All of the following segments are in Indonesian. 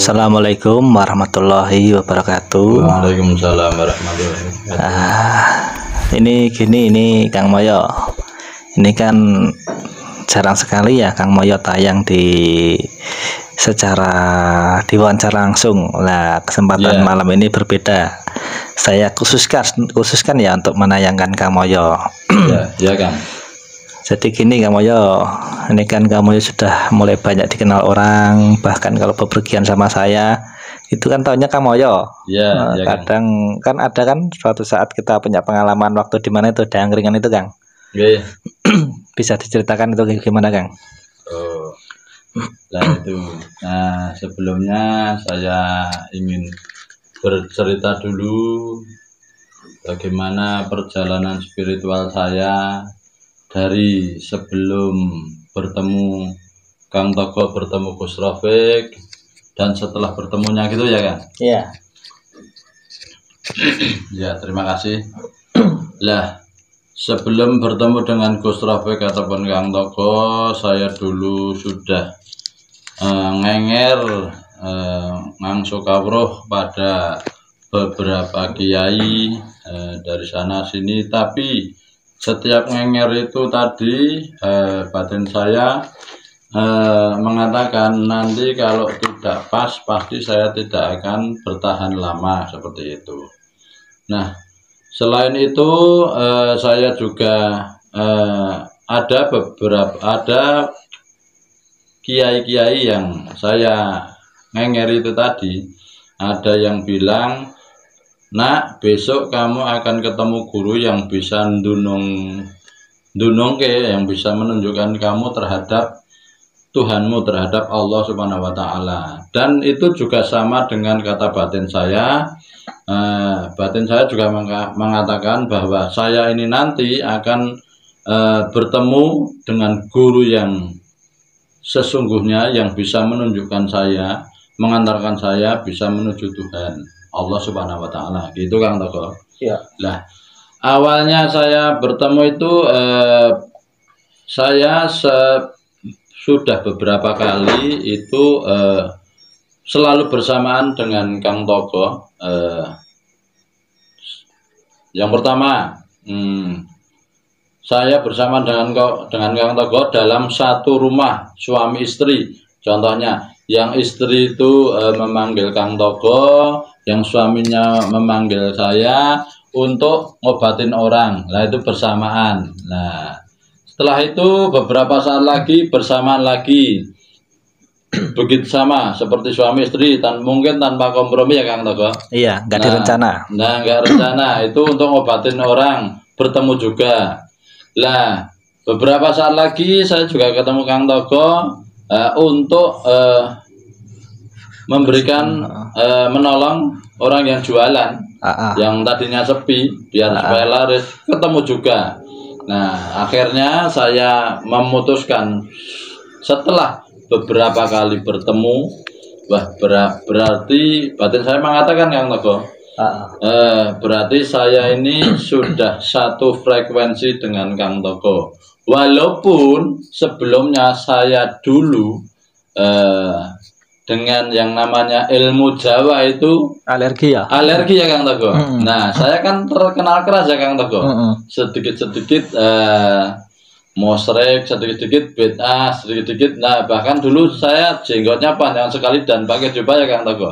Assalamualaikum warahmatullahi wabarakatuh. Waalaikumsalam warahmatullahi wabarakatuh. Ini Kang Moyo. Ini kan jarang sekali ya Kang Moyo tayang secara diwawancara langsung. Lah kesempatan malam ini berbeda. Saya khususkan ya untuk menayangkan Kang Moyo. Ya Kang. Jadi gini Kang Moyo, ini kan Kang Moyo sudah mulai banyak dikenal orang, bahkan kalau bepergian sama saya itu kan tahunya Kang Moyo. Kadang kan ada kan suatu saat kita punya pengalaman waktu di mana itu ada angkringan itu Kang. Iya. Bisa diceritakan itu gimana Kang? Nah sebelumnya saya ingin bercerita dulu bagaimana perjalanan spiritual saya dari sebelum bertemu Kang Togo, bertemu Gus Rafiq, dan setelah bertemunya gitu ya Kang? Iya. Ya terima kasih. Lah sebelum bertemu dengan Gus Rafiq ataupun Kang Togo, saya dulu sudah ngangsu kawruh pada beberapa kiai dari sana sini, tapi setiap ngenger itu tadi batin saya mengatakan nanti kalau tidak pas pasti saya tidak akan bertahan lama seperti itu. Nah selain itu saya juga ada kiai-kiai yang saya ngenger itu tadi, ada yang bilang, "Nak, besok kamu akan ketemu guru yang bisa yang bisa menunjukkan kamu terhadap Tuhanmu, terhadap Allah Subhanahu wa Ta'ala." Dan itu juga sama dengan kata batin saya. Batin saya juga mengatakan bahwa saya ini nanti akan bertemu dengan guru yang sesungguhnya, yang bisa menunjukkan saya, mengantarkan saya bisa menuju Tuhan Allah Subhanahu wa Ta'ala. Gitu Kang Togo. Iya. Lah awalnya saya bertemu itu saya sudah beberapa kali itu selalu bersamaan dengan Kang Togo. Yang pertama, saya bersama dengan Kang Togo dalam satu rumah suami istri. Contohnya, yang istri itu memanggil Kang Togo, yang suaminya memanggil saya untuk ngobatin orang. Nah itu bersamaan. Nah setelah itu beberapa saat lagi bersamaan lagi, begitu sama seperti suami istri, mungkin tanpa kompromi ya Kang Togo. Iya, nggak direncana. Nah nggak rencana, itu untuk ngobatin orang, bertemu juga. Lah beberapa saat lagi saya juga ketemu Kang Togo untuk memberikan menolong orang yang jualan, yang tadinya sepi, biar supaya laris, ketemu juga. Nah akhirnya saya memutuskan setelah beberapa kali bertemu, berarti batin saya mengatakan Kang Togo, berarti saya ini sudah satu frekuensi dengan Kang Togo. Walaupun sebelumnya saya dulu dengan yang namanya ilmu Jawa itu alergi ya Kang Togo. Nah saya kan terkenal keras ya Kang Togo. Sedikit-sedikit mosrek, sedikit-sedikit bid'ah, sedikit-sedikit. Nah bahkan dulu saya jenggotnya panjang sekali dan pakai jubah ya Kang Togo.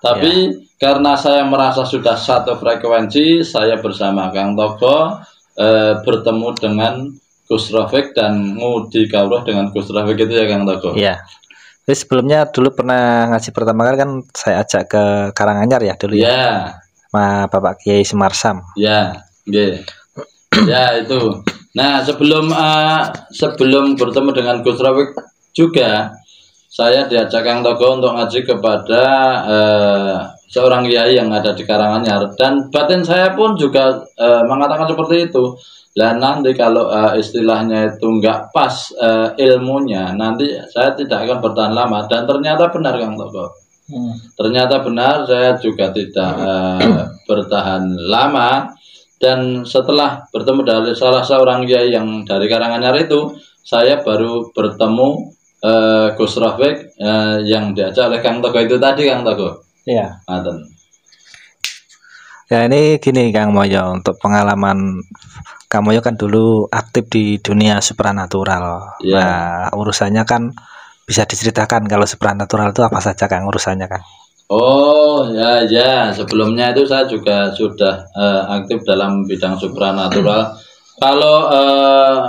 Tapi karena saya merasa sudah satu frekuensi, saya bersama Kang Togo bertemu dengan Gus Rafiq dan ngudi kawruh dengan Gus Rafiq itu ya Kang Togo. Iya. Jadi sebelumnya dulu pernah ngaji pertama kali kan saya ajak ke Karanganyar ya dulu ya. Sama Bapak Kiai Semarsam. Ya, okay. Ya itu. Nah sebelum bertemu dengan Gus Rafiq juga, saya diajak Kang Togo untuk ngaji kepada seorang kiai yang ada di Karanganyar, dan batin saya pun juga mengatakan seperti itu. Lah nanti kalau istilahnya itu nggak pas ilmunya, nanti saya tidak akan bertahan lama. Dan ternyata benar Kang Togo. Ternyata benar, saya juga tidak bertahan lama. Dan setelah bertemu dari salah seorang kiai yang dari Karanganyar itu, saya baru bertemu Gus Rafiq yang diajak oleh Kang Togo itu tadi, Kang Togo. Iya. Ngaten. Ya ini gini Kang Moyo, untuk pengalaman Kang Moyo kan dulu aktif di dunia supranatural. Iya. Nah, urusannya kan bisa diceritakan kalau supranatural itu apa saja Kang urusannya Kang? Oh ya ya, sebelumnya itu saya juga sudah aktif dalam bidang supranatural. Kalau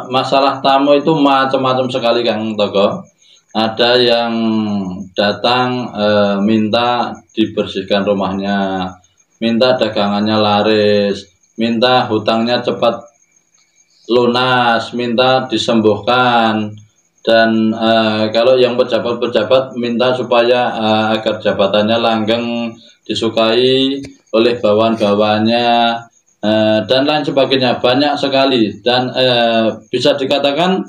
masalah tamu itu macam-macam sekali Kang Togo. Ada yang datang minta dibersihkan rumahnya, minta dagangannya laris, minta hutangnya cepat lunas, minta disembuhkan. Dan kalau yang pejabat-pejabat minta supaya agar jabatannya langgeng, disukai oleh bawahan-bawahannya, dan lain sebagainya, banyak sekali. Dan bisa dikatakan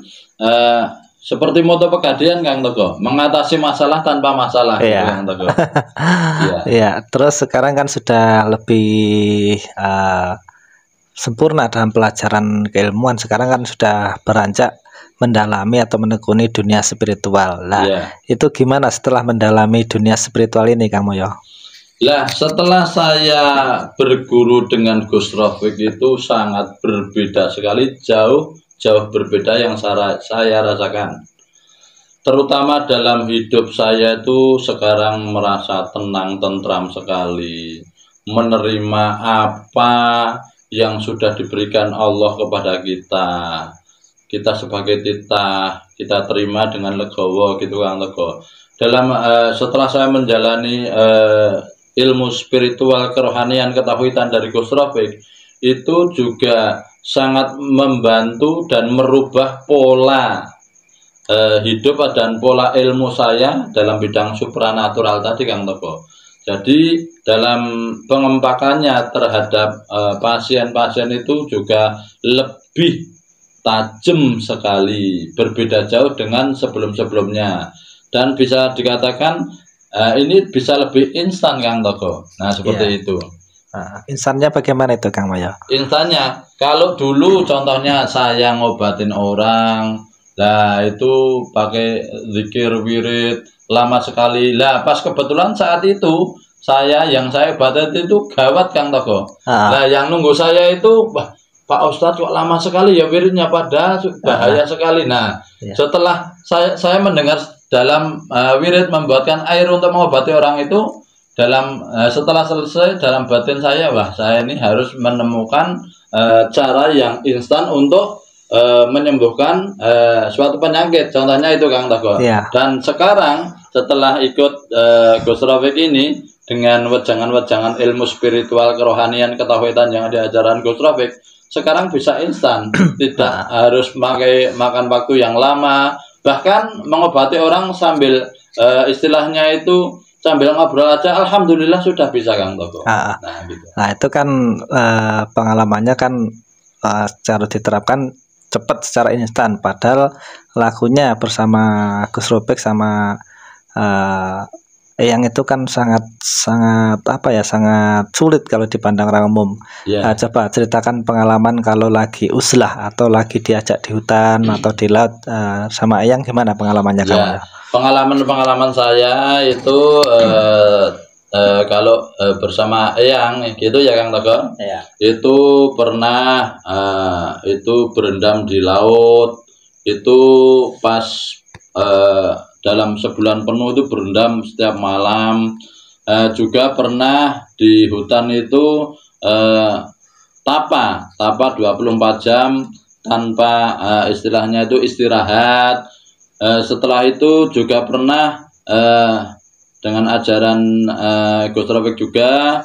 seperti moto Pegadian Kang Togo, mengatasi masalah tanpa masalah. Iya. Kang Togo. Iya. Iya. Terus sekarang kan sudah lebih sempurna dalam pelajaran keilmuan. Sekarang kan sudah beranjak mendalami atau menekuni dunia spiritual. Lah, itu gimana setelah mendalami dunia spiritual ini, Kang Moyo? Lah, setelah saya berguru dengan Gus Rafiq itu sangat berbeda sekali, jauh berbeda yang saya rasakan. Terutama dalam hidup saya itu sekarang merasa tenang, tentram sekali, menerima apa yang sudah diberikan Allah kepada kita. Kita sebagai titah, kita terima dengan legowo gitu Kang Togo. Dalam setelah saya menjalani ilmu spiritual, kerohanian, ketauhidan dari Gus Rafiq, itu juga sangat membantu dan merubah pola hidup dan pola ilmu saya dalam bidang supranatural tadi Kang Togo. Jadi dalam pengempakannya terhadap pasien-pasien itu juga lebih tajam sekali, berbeda jauh dengan sebelum-sebelumnya, dan bisa dikatakan ini bisa lebih instan Kang Togo. Nah seperti itu. Instannya bagaimana itu Kang Moyo? Instannya, kalau dulu contohnya saya ngobatin orang, nah itu pakai zikir wirid lama sekali. Lah pas kebetulan saat itu yang saya obatin itu gawat Kang Togo. Nah yang nunggu saya itu, wah Pak Ustadz kok lama sekali ya wiridnya, padahal bahaya sekali. Nah, setelah saya mendengar dalam wirid membuatkan air untuk mengobati orang itu, setelah selesai dalam batin saya, wah saya ini harus menemukan cara yang instan untuk menyembuhkan suatu penyakit. Contohnya itu Kang Togo. Dan sekarang setelah ikut Gus Rafiq ini dengan wejangan-wejangan ilmu spiritual, kerohanian, ketauhidan yang diajaran Gus Rafiq, sekarang bisa instan, tidak harus makan waktu yang lama, bahkan mengobati orang sambil istilahnya itu sambil ngobrol aja, alhamdulillah sudah bisa Kang Togo. Gitu. Nah itu kan pengalamannya kan secara diterapkan cepat secara instan, padahal lakunya bersama Gus Rafiq sama yang itu kan sangat apa ya, sangat sulit kalau dipandang orang umum. Coba ceritakan pengalaman kalau lagi uzlah atau lagi diajak di hutan atau di laut sama Eyang, gimana pengalamannya kamu? Pengalaman saya itu kalau bersama Eyang gitu ya Kang Togo. Itu pernah itu berendam di laut, itu pas dalam sebulan penuh itu berendam setiap malam. Juga pernah di hutan itu tapa 24 jam tanpa istilahnya itu istirahat. Setelah itu juga pernah dengan ajaran Gus Rafiq juga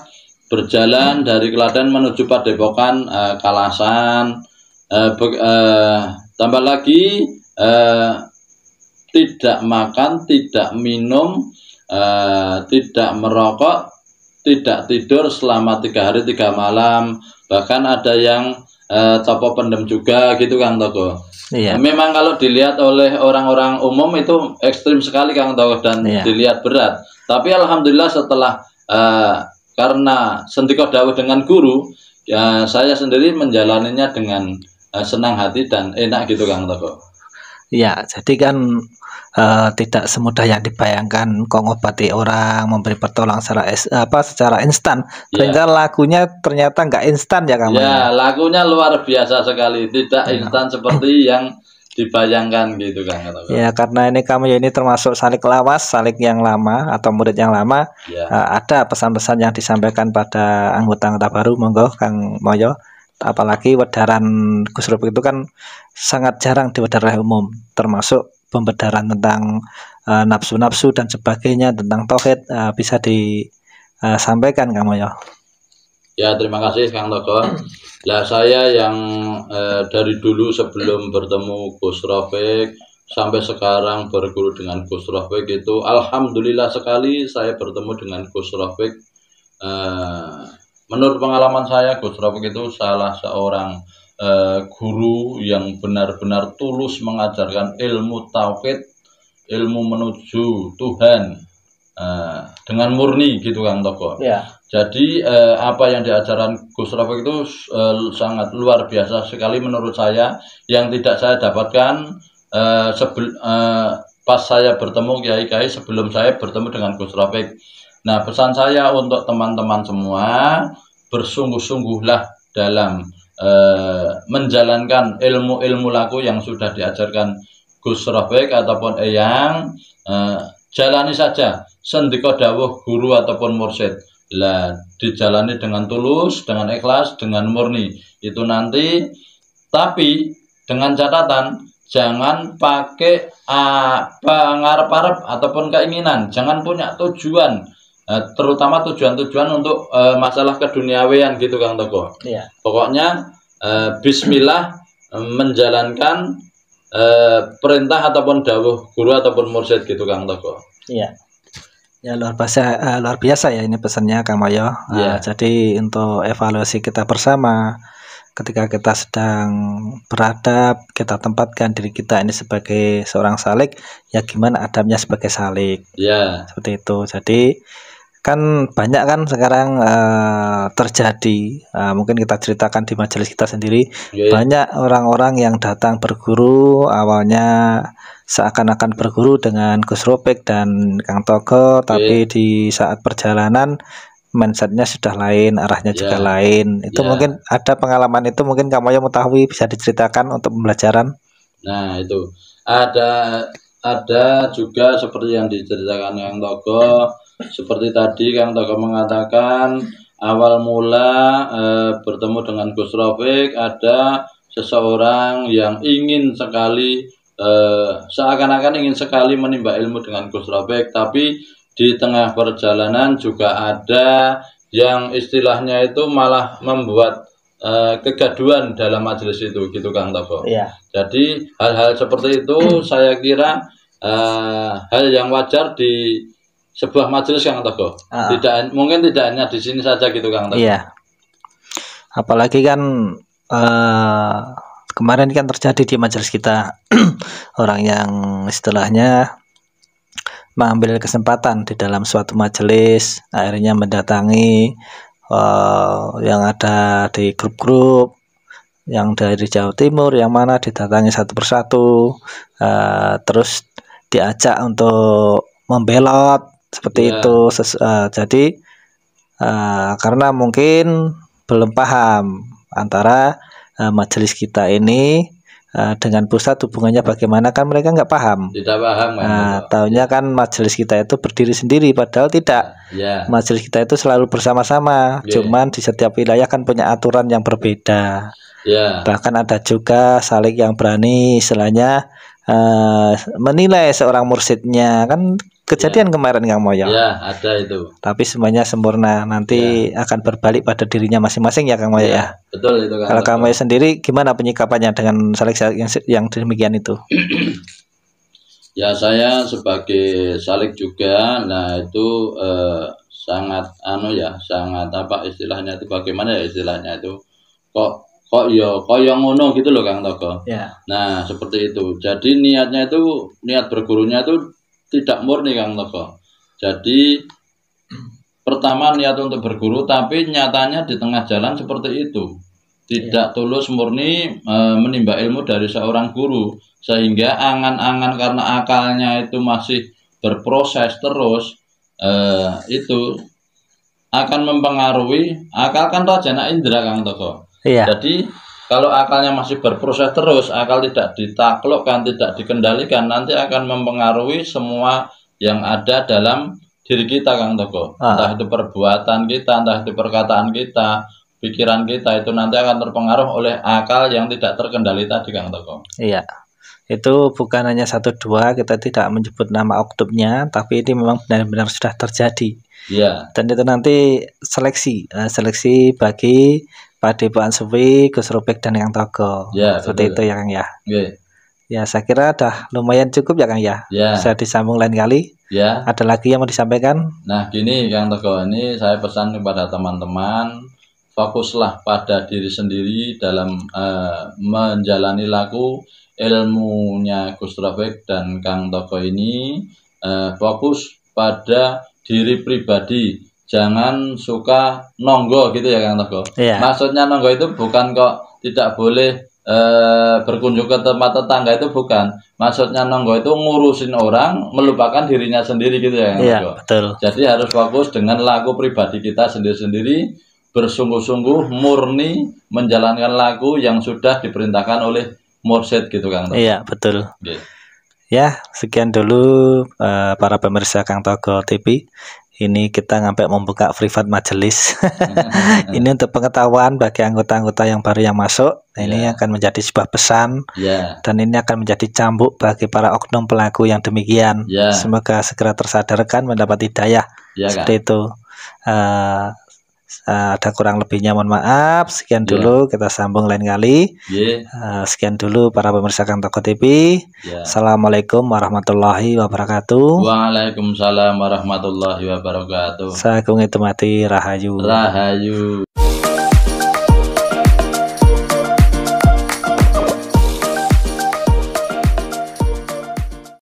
berjalan dari Klaten menuju Padepokan Kalasan. Tambah lagi tidak makan, tidak minum, tidak merokok, tidak tidur selama 3 hari 3 malam. Bahkan ada yang topo pendem juga gitu Kang Togo. Memang kalau dilihat oleh orang-orang umum itu ekstrim sekali Kang Togo dan dilihat berat. Tapi alhamdulillah setelah karena sendiko dawuh dengan guru, ya saya sendiri menjalaninya dengan senang hati dan enak gitu Kang Togo. Ya, jadi kan tidak semudah yang dibayangkan kok ngobati orang, memberi pertolongan secara instan. Ternyata lagunya ternyata nggak instan ya kamu ya. Lagunya luar biasa sekali, tidak instan seperti yang dibayangkan gitu kan. Ya, karena ini kamu ya ini termasuk salik lawas, salik yang lama atau murid yang lama. Ada pesan-pesan yang disampaikan pada anggota-anggota baru, monggo Kang Moyo. Apalagi wedaran Gus Rupik itu kan sangat jarang di wedaran umum, termasuk pembedaran tentang nafsu-nafsu dan sebagainya, tentang tauhid bisa disampaikan kamu ya. Ya, terima kasih Kang Togo. Lah saya yang dari dulu sebelum bertemu Gus Rofik sampai sekarang berguru dengan Gus Rofik itu alhamdulillah sekali saya bertemu dengan Gus Rofik. Menurut pengalaman saya, Gus Rofik itu salah seorang guru yang benar-benar tulus mengajarkan ilmu tauhid, ilmu menuju Tuhan dengan murni gitu Kang Togo. Jadi apa yang diajarkan Gus Rofik itu sangat luar biasa sekali menurut saya, yang tidak saya dapatkan pas saya bertemu kiai-kiai sebelum saya bertemu dengan Gus Rofik. Nah, pesan saya untuk teman-teman semua, bersungguh-sungguhlah dalam menjalankan ilmu-ilmu laku yang sudah diajarkan Gus Rofik ataupun Eyang. Jalani saja sendika dawuh guru ataupun mursyid. Lah dijalani dengan tulus, dengan ikhlas, dengan murni. Itu nanti, tapi dengan catatan jangan pakai ngarep-ngarep ataupun keinginan, jangan punya tujuan, terutama tujuan-tujuan untuk masalah keduniawian gitu Kang Togo. Pokoknya bismillah menjalankan perintah ataupun dawuh guru ataupun mursyid gitu Kang Togo. Ya, luar biasa ya ini pesannya Kang Moyo. Jadi untuk evaluasi kita bersama, ketika kita sedang beradab, kita tempatkan diri kita ini sebagai seorang salik, ya gimana adabnya sebagai salik. Seperti itu. Jadi kan banyak kan sekarang terjadi, mungkin kita ceritakan di majelis kita sendiri, banyak orang-orang yang datang berguru awalnya seakan-akan berguru dengan Gus Rofik dan Kang Togo, tapi di saat perjalanan mindsetnya sudah lain, arahnya juga lain. Itu mungkin ada pengalaman itu, mungkin kamu yang mengetahui bisa diceritakan untuk pembelajaran. Nah, itu ada juga seperti yang diceritakan Kang Togo. Seperti tadi Kang Togo mengatakan awal mula bertemu dengan Gus Rofik, ada seseorang yang ingin sekali seakan-akan ingin sekali menimba ilmu dengan Gus Rofik, tapi di tengah perjalanan juga ada yang istilahnya itu malah membuat kegaduhan dalam majelis itu gitu Kang Togo. Jadi hal-hal seperti itu saya kira hal yang wajar di sebuah majelis Kang Togo. Mungkin tidak hanya di sini saja gitu Kang Togo. Apalagi kan kemarin kan terjadi di majelis kita orang yang istilahnya mengambil kesempatan di dalam suatu majelis, akhirnya mendatangi yang ada di grup-grup yang dari Jawa Timur, yang mana didatangi satu persatu, terus diajak untuk membelot seperti itu. Jadi karena mungkin belum paham antara majelis kita ini dengan pusat hubungannya bagaimana, kan mereka nggak paham. Tidak paham. Taunya kan majelis kita itu berdiri sendiri, padahal tidak. Majelis kita itu selalu bersama-sama. Cuman di setiap wilayah kan punya aturan yang berbeda. Bahkan ada juga salik yang berani istilahnya menilai seorang mursyidnya, kan kejadian kemarin Kang Moyo. Ada itu. Tapi semuanya sempurna, nanti akan berbalik pada dirinya masing-masing ya Kang Moyo ya. Betul itu Kang. Kalau Kang Moyo sendiri gimana penyikapannya dengan salik yang demikian itu? Ya, saya sebagai salik juga, nah itu sangat sangat apa istilahnya itu, bagaimana ya istilahnya itu, kok yang ngono gitu loh Kang Togo. Nah, seperti itu. Jadi niatnya itu, niat bergurunya itu tidak murni Kang Togo. Jadi pertama niat untuk berguru, tapi nyatanya di tengah jalan seperti itu. tidak tulus murni menimba ilmu dari seorang guru, sehingga angan-angan karena akalnya itu masih berproses terus, itu akan mempengaruhi. Akal kan rajana indera, Kang Toko. Iya. Jadi kalau akalnya masih berproses terus, akal tidak ditaklukkan, tidak dikendalikan, nanti akan mempengaruhi semua yang ada dalam diri kita, Kang Toko. Entah itu perbuatan kita, entah itu perkataan kita, pikiran kita, itu nanti akan terpengaruh oleh akal yang tidak terkendali tadi, Kang Toko. Iya. Itu bukan hanya 1 2, kita tidak menyebut nama oknumnya, tapi ini memang benar-benar sudah terjadi. Iya. Dan itu nanti seleksi bagi Pak Depo Ansuwi, Gus Robek dan Kang Toko. Ya, seperti betul. itu ya Kang ya. Oke. Ya, saya kira dah lumayan cukup ya Kang ya. Ya. Bisa disambung lain kali. Ya. Ada lagi yang mau disampaikan? Nah, gini Kang Toko, ini saya pesan kepada teman-teman, fokuslah pada diri sendiri dalam menjalani laku ilmunya Gus Robek dan Kang Toko ini. Fokus pada diri pribadi. Jangan suka nonggo gitu ya Kang Toko. Iya. Maksudnya nonggo itu bukan kok tidak boleh berkunjung ke tempat tetangga, itu bukan. Maksudnya nonggo itu ngurusin orang, melupakan dirinya sendiri gitu ya Kang Toko. Iya, betul. Jadi harus fokus dengan laku pribadi kita sendiri-sendiri, bersungguh-sungguh murni menjalankan laku yang sudah diperintahkan oleh mursyid gitu Kang Toko. Iya, betul. Okay. Ya, sekian dulu para pemirsa Kang Toko TV. Ini kita sampai membuka privat majelis. Ini untuk pengetahuan bagi anggota-anggota yang baru yang masuk. Nah, ini akan menjadi sebuah pesan. Dan ini akan menjadi cambuk bagi para oknum pelaku yang demikian. Semoga segera tersadarkan, mendapat hidayah. Seperti itu. Ada kurang lebihnya mohon maaf. Sekian dulu, kita sambung lain kali. Sekian dulu para pemirsa Kang Toko TV. Assalamualaikum warahmatullahi wabarakatuh. Waalaikumsalam warahmatullahi wabarakatuh. Sagung itu mati rahayu. Rahayu.